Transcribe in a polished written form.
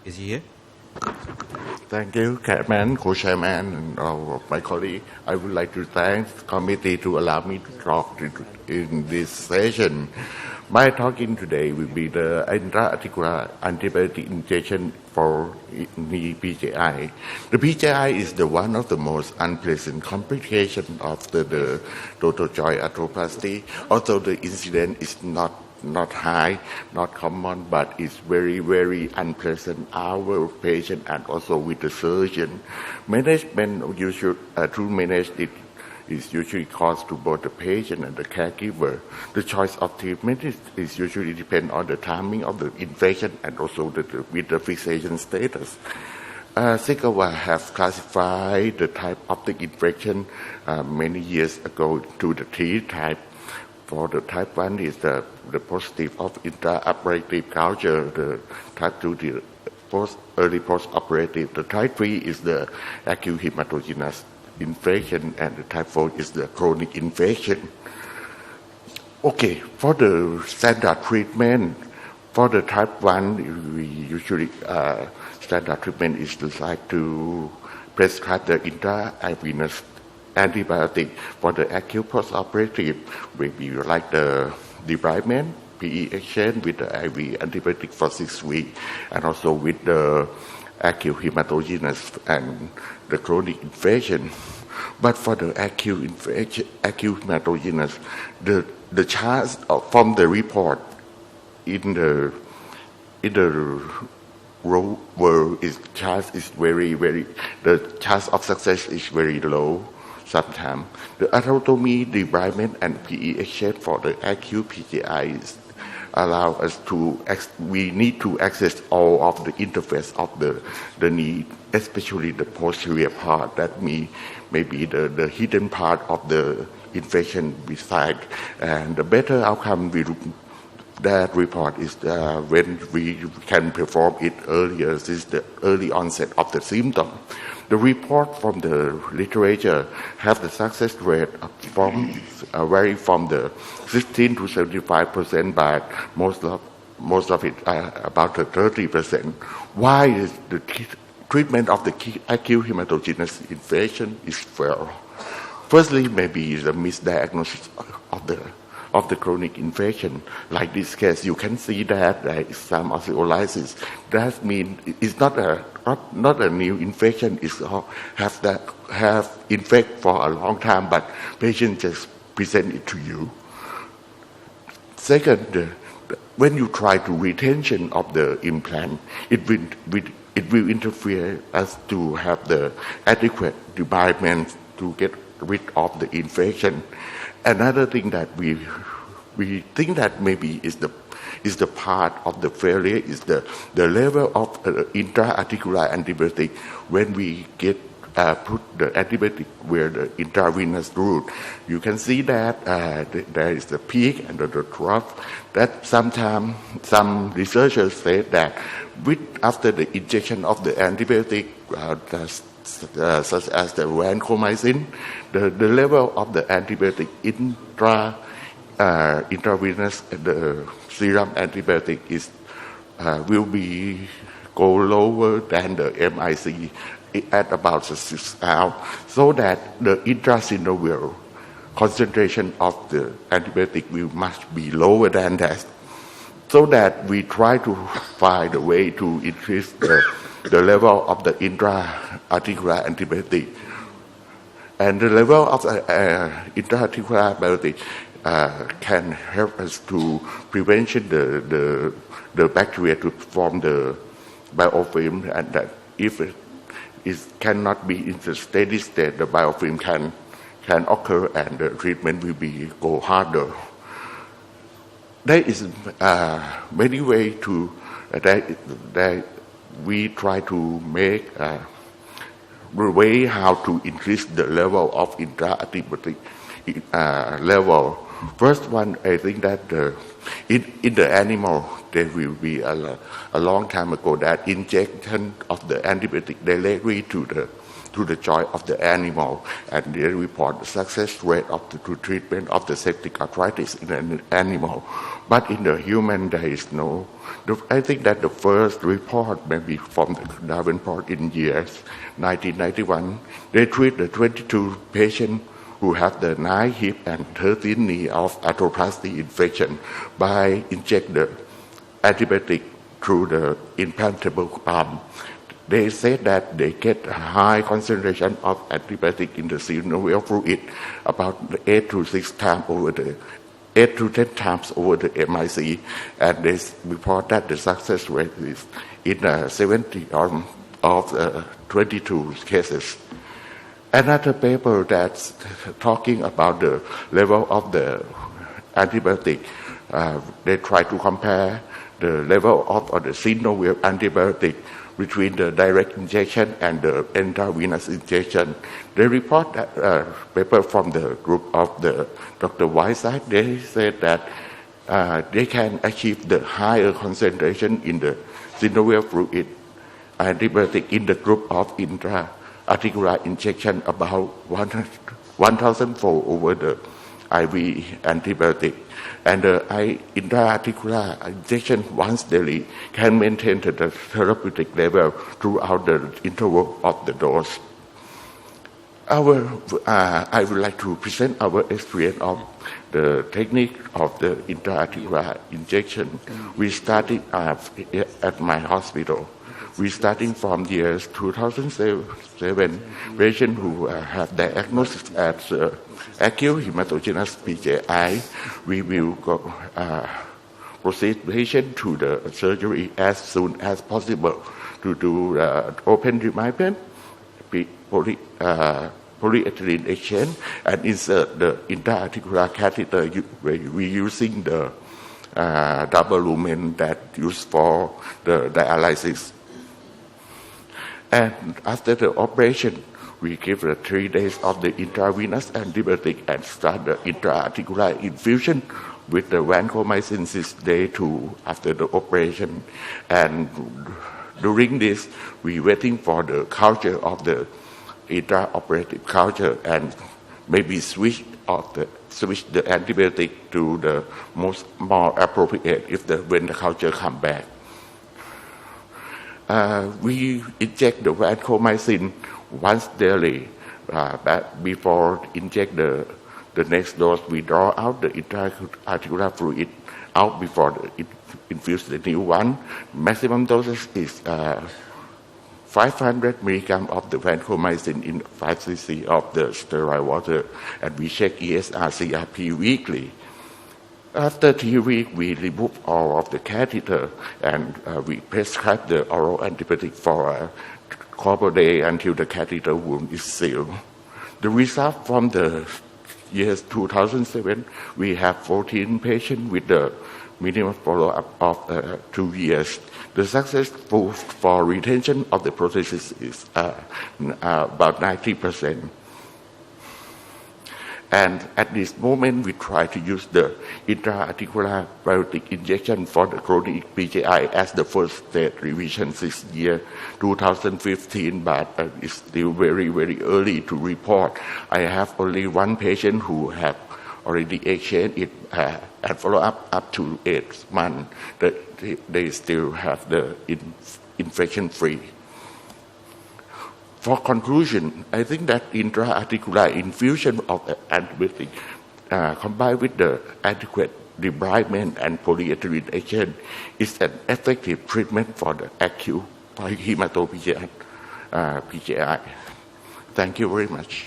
Is he here? Thank you, Chairman, Co-Chairman, and all of my colleagues. I would like to thank the committee to allow me to talk in this session. My talking today will be the intra-articular antibiotic injection for the PJI. The PJI is one of the most unpleasant complications of the total joint arthroplasty. Although the incidence is not high, not common, but it's very, very unpleasant. Our patient and also with the surgeon. Management usually to manage it is usually cost to both the patient and the caregiver. The choice of treatment is usually depend on the timing of the infection and also with the fixation status. Sikawa have classified the type of the infection many years ago to the three types. For the type 1 is the positive of intraoperative culture, the type 2 the early post-operative, the type 3 is the acute hematogenous infection, and the type 4 is the chronic infection. Okay, for the standard treatment, for the type 1, we usually standard treatment is like to prescribe the intravenous antibiotic. For the acute post-operative, we like the debridement, PE exchange with the IV antibiotic for 6 weeks, and also with the acute hematogenous and the chronic infection. But for the acute hematogenous, the chart from the report in the world is chance is very, the chance of success is very low. Sometimes the anatomy, debridement, and PE exchange for the acute PJI allow us to we need to access all of the interface of the knee, especially the posterior part that may be the hidden part of the infection beside, and the better outcome that report is when we can perform it earlier, since the early onset of the symptom. The report from the literature have the success rate vary from the 16 to 75%, but most of it about the 30%. Why is the treatment of the acute hematogenous infection is failed? Firstly, maybe is a misdiagnosis of the chronic infection. Like this case, you can see that there is some osteolysis. That means it's not a new infection. It's have infect for a long time, but patient just present it to you. Second, when you try to retention of the implant, it will interfere as to have the adequate debridement to get rid of the infection. Another thing that we think that maybe is the part of the failure is the level of intra-articular antibiotic when we get put the antibiotic where the intravenous route. You can see that there is the peak and the trough. That sometimes some researchers say that after the injection of the antibiotic, such as the vancomycin, the level of the antibiotic intravenous, the serum antibiotic will be go lower than the MIC at about 6 hours, so that the intrasynovial concentration of the antibiotic must be lower than that, so that we try to find a way to increase the level of the intra-articular antibiotic. And the level of intra-articular antibiotic can help us to prevent the bacteria to form the biofilm, and that if it cannot be in the steady state, the biofilm can occur and the treatment will go harder. There is many ways to that we try to make the way how to increase the level of intra-antibiotic level. First one, I think that in the animal, there will be a long time ago that injection of the antibiotic directly to to the joint of the animal, and they report the success rate of the treatment of the septic arthritis in an animal. But in the human, there is no. I think that the first report, maybe from the Davenport in years 1991, they treat the 22 patients who have the 9 hip and 13 knee of arthroplasty infection by inject the antibiotic through the implantable pump. They said that they get a high concentration of antibiotic in the synovial fluid, about 8 to 10 times over the MIC, and they report that the success rate is in 70 of 22 cases. Another paper that's talking about the level of the antibiotic, they try to compare the level of the synovial antibiotic between the direct injection and the intravenous injection. They report that paper from the group of the Dr. Whiteside. They said that they can achieve the higher concentration in the synovial fluid antibiotic in the group of intraarticular injection about 1,000-fold over the IV antibiotic. And the intraarticular injection once daily can maintain the therapeutic level throughout the interval of the dose. I would like to present our experience of the technique of the intraarticular injection. We started at my hospital. We starting from years 2007, patients who have diagnosis as acute hematogenous PJI, we will proceed patient to the surgery as soon as possible to do open debridement, polyethylene exchange, and insert the intraarticular catheter. We using the double lumen that used for the dialysis. And after the operation, we give the 3 days of the intravenous antibiotic and start the intraarticular infusion with the vancomycin 6 day 2 after the operation. And during this, we waiting for the culture of the intraoperative culture and maybe switch the antibiotic to the more appropriate when the culture come back. We inject the vancomycin once daily. Before inject the next dose, we draw out the intraarticular fluid out before infuse the new one. Maximum dosage is 500 milligrams of the vancomycin in 5 cc of the sterile water, and we check ESR CRP weekly. After 3 weeks, we remove all of the catheter and we prescribe the oral antibiotic for a couple of days until the catheter wound is sealed. The result from the years 2007, we have 14 patients with the minimum follow-up of 2 years. The success for retention of the prosthesis is about 90%. And at this moment, we try to use the intraarticular biotic injection for the chronic PJI as the first state revision this year, 2015, but it's still very, very early to report. I have only one patient who have already exchanged it and follow up to 8 months. That they still have the infection-free. For conclusion, I think that intraarticular infusion of antibiotic combined with the adequate debridement and polyethylene exchange is an effective treatment for the acute hematopoietic PJI. Thank you very much.